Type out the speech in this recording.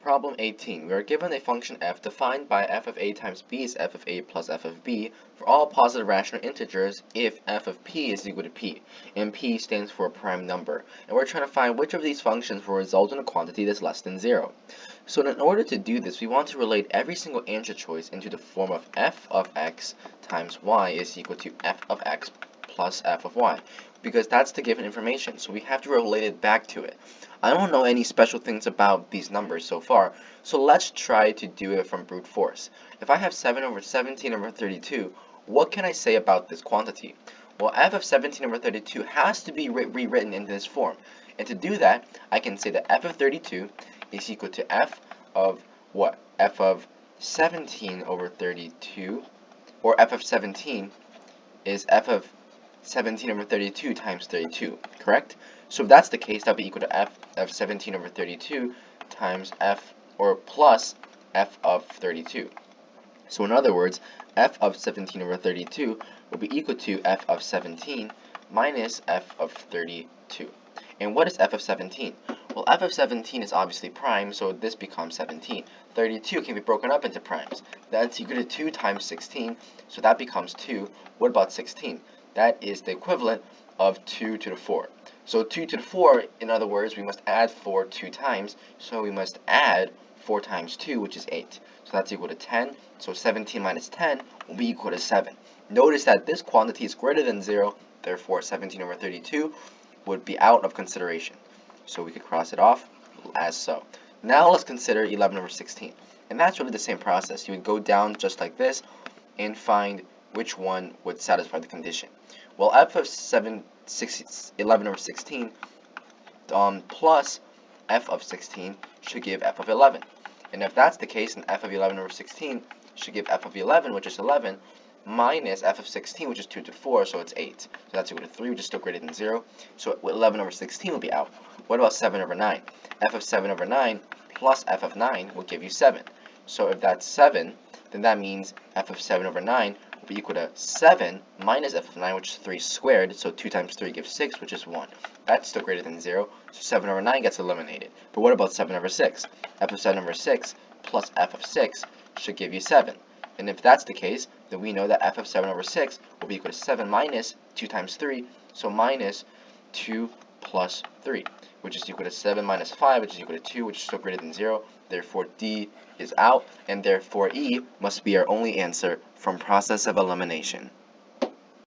Problem 18. We are given a function f defined by f of a times b is f of a plus f of b for all positive rational integers if f of p is equal to p, and p stands for a prime number. And we're trying to find which of these functions will result in a quantity that's less than 0. So in order to do this, we want to relate every single answer choice into the form of f of x times y is equal to f of x plus f of y, because that's the given information, so we have to relate it back to it. I don't know any special things about these numbers so far, so let's try to do it from brute force. If I have 7 over 17 over 32, what can I say about this quantity? Well, f of 17 over 32 has to be rewritten into this form, and to do that, I can say that f of 32 is equal to f of what? F of 17 over 32, or f of 17 is f of 17 over 32 times 32, correct? So if that's the case, that would be equal to f of 17 over 32 times f, or plus f of 32. So in other words, f of 17 over 32 will be equal to f of 17 minus f of 32. And what is f of 17? Well, f of 17 is obviously prime, so this becomes 17. 32 can be broken up into primes. That's equal to 2 times 16, so that becomes 2. What about 16? That is the equivalent of 2 to the 4. So 2 to the 4, in other words, we must add 4 2 times, so we must add 4 times 2, which is 8. So that's equal to 10, so 17 minus 10 will be equal to 7. Notice that this quantity is greater than 0, therefore 17 over 32 would be out of consideration. So we could cross it off as so. Now let's consider 11 over 16. And that's really the same process. You would go down just like this and find which one would satisfy the condition. Well, f of 11 over 16 plus f of 16 should give f of 11. And if that's the case, then f of 11 over 16 should give f of 11, which is 11, minus f of 16, which is 2 to 4, so it's 8. So that's equal to 3, which is still greater than 0. So 11 over 16 will be out. What about 7 over 9? F of 7 over 9 plus f of 9 will give you 7. So if that's 7, then that means f of 7 over 9 will be equal to 7 minus f of 9, which is 3 squared, so 2 times 3 gives 6, which is 1. That's still greater than 0, so 7 over 9 gets eliminated. But what about 7 over 6? F of 7 over 6 plus f of 6 should give you 7. And if that's the case, then we know that f of 7 over 6 will be equal to 7 minus 2 times 3, so minus 2 plus 3, which is equal to 7 minus 5, which is equal to 2, which is still greater than 0. Therefore, D is out, and therefore E must be our only answer from process of elimination.